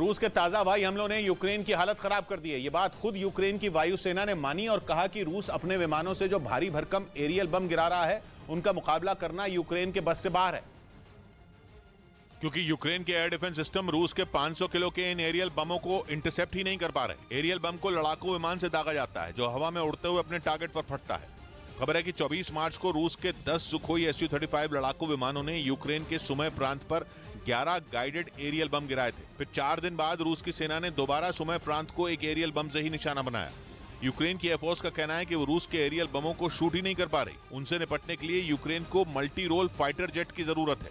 रूस के ताजा हवाई हमलों ने यूक्रेन की हालत खराब कर दी है। ये बात खुद यूक्रेन की वायुसेना ने मानी और कहा कि रूस अपने विमानों से जो भारी भरकम एरियल बम गिरा रहा है उनका मुकाबला करना यूक्रेन के बस से बाहर है, क्योंकि यूक्रेन के एयर डिफेंस सिस्टम रूस के 500 किलो के इन एरियल बमों को इंटरसेप्ट ही नहीं कर पा रहे। एरियल बम को लड़ाकू विमान से दागा जाता है जो हवा में उड़ते हुए अपने टारगेट पर फटता है। खबर है कि 24 मार्च को रूस के 10 सुखोई Su-35 लड़ाकू विमानों ने यूक्रेन के सुमे प्रांत पर 11 गाइडेड एरियल बम गिराए थे। फिर 4 दिन बाद रूस की सेना ने दोबारा सुमे प्रांत को एक एरियल बम से ही निशाना बनाया। यूक्रेन की एयरफोर्स का कहना है कि वो रूस के एरियल बमों को शूट ही नहीं कर पा रही। उनसे निपटने के लिए यूक्रेन को मल्टी रोल फाइटर जेट की जरूरत है।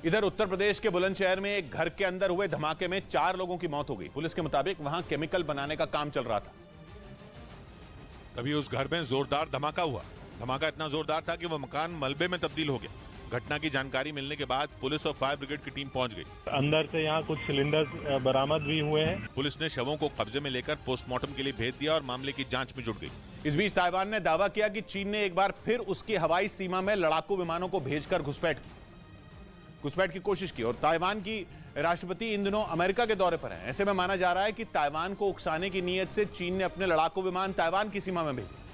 इधर उत्तर प्रदेश के बुलंदशहर में एक घर के अंदर हुए धमाके में 4 लोगों की मौत हो गई। पुलिस के मुताबिक वहां केमिकल बनाने का काम चल रहा था, तभी उस घर में जोरदार धमाका हुआ। धमाका इतना जोरदार था कि वह मकान मलबे में तब्दील हो गया। घटना की जानकारी मिलने के बाद पुलिस और फायर ब्रिगेड की टीम पहुंच गई। अंदर से यहाँ कुछ सिलेंडर बरामद भी हुए हैं। पुलिस ने शवों को कब्जे में लेकर पोस्टमार्टम के लिए भेज दिया और मामले की जांच में जुट गई। इस बीच ताइवान ने दावा किया कि चीन ने एक बार फिर उसकी हवाई सीमा में लड़ाकू विमानों को भेजकर घुसपैठ की कोशिश की। और ताइवान की राष्ट्रपति इन दिनों अमेरिका के दौरे पर हैं। ऐसे में माना जा रहा है कि ताइवान को उकसाने की नीयत से चीन ने अपने लड़ाकू विमान ताइवान की सीमा में भेजे,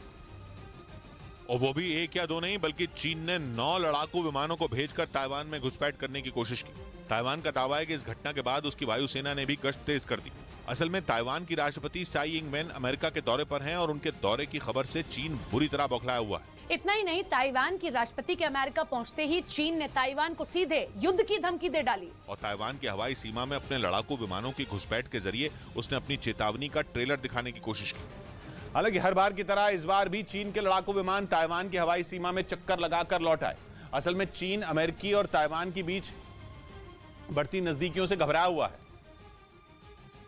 और वो भी 1 या 2 नहीं, बल्कि चीन ने 9 लड़ाकू विमानों को भेजकर ताइवान में घुसपैठ करने की कोशिश की। ताइवान का दावा है कि इस घटना के बाद उसकी वायुसेना ने भी गश्त तेज कर दी। असल में ताइवान की राष्ट्रपति साई इंग वेन अमेरिका के दौरे पर हैं और उनके दौरे की खबर से चीन बुरी तरह बौखलाया हुआ है। इतना ही नहीं, ताइवान की राष्ट्रपति के अमेरिका पहुंचते ही चीन ने ताइवान को सीधे युद्ध की धमकी दे डाली और ताइवान की हवाई सीमा में अपने लड़ाकू विमानों की घुसपैठ के जरिए उसने अपनी चेतावनी का ट्रेलर दिखाने की कोशिश की। हालांकि हर बार की तरह इस बार भी चीन के लड़ाकू विमान ताइवान की हवाई सीमा में चक्कर लगाकर लौट आए। असल में चीन अमेरिकी और ताइवान के बीच बढ़ती नजदीकियों से घबराया हुआ है,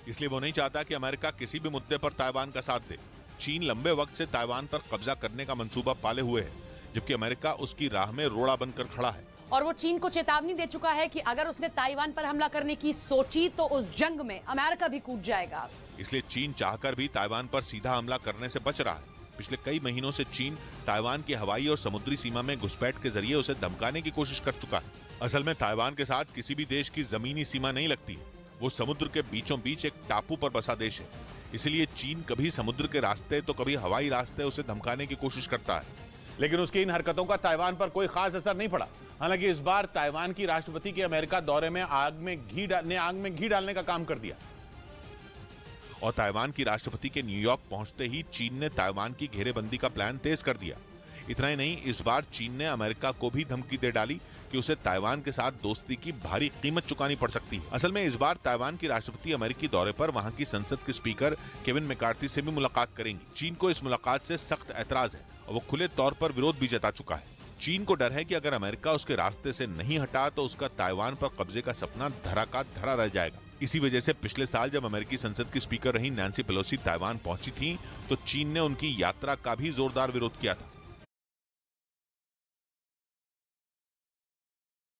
इसलिए वो नहीं चाहता कि अमेरिका किसी भी मुद्दे पर ताइवान का साथ दे। चीन लंबे वक्त से ताइवान पर कब्जा करने का मंसूबा पाले हुए है, जबकि अमेरिका उसकी राह में रोड़ा बनकर खड़ा है। और वो चीन को चेतावनी दे चुका है कि अगर उसने ताइवान पर हमला करने की सोची तो उस जंग में अमेरिका भी कूद जाएगा। इसलिए चीन चाहकर भी ताइवान पर सीधा हमला करने से बच रहा है। पिछले कई महीनों से चीन ताइवान की हवाई और समुद्री सीमा में घुसपैठ के जरिए उसे धमकाने की कोशिश कर चुका है। असल में ताइवान के साथ किसी भी देश की जमीनी सीमा नहीं लगती। वो समुद्र के बीचों बीच एक टापू पर बसा देश है। इसलिए चीन कभी समुद्र के रास्ते तो कभी हवाई रास्ते उसे धमकाने की कोशिश करता है, लेकिन उसकी इन हरकतों का ताइवान पर कोई खास असर नहीं पड़ा। हालांकि इस बार ताइवान की राष्ट्रपति के अमेरिका दौरे में आग में घी डालने का काम कर दिया और ताइवान की राष्ट्रपति के न्यूयॉर्क पहुंचते ही चीन ने ताइवान की घेरेबंदी का प्लान तेज कर दिया। इतना ही नहीं, इस बार चीन ने अमेरिका को भी धमकी दे डाली कि उसे ताइवान के साथ दोस्ती की भारी कीमत चुकानी पड़ सकती है। असल में इस बार ताइवान की राष्ट्रपति अमेरिकी दौरे पर वहां की संसद के स्पीकर केविन मैकार्थी से भी मुलाकात करेंगी। चीन को इस मुलाकात से सख्त ऐतराज है और वो खुले तौर पर विरोध भी जता चुका है। चीन को डर है कि अगर अमेरिका उसके रास्ते से नहीं हटा तो उसका ताइवान पर कब्जे का सपना धरा का धरा रह जाएगा। इसी वजह से पिछले साल जब अमेरिकी संसद की स्पीकर रही नैन्सी पेलोसी ताइवान पहुंची थी तो चीन ने उनकी यात्रा का भी जोरदार विरोध किया था।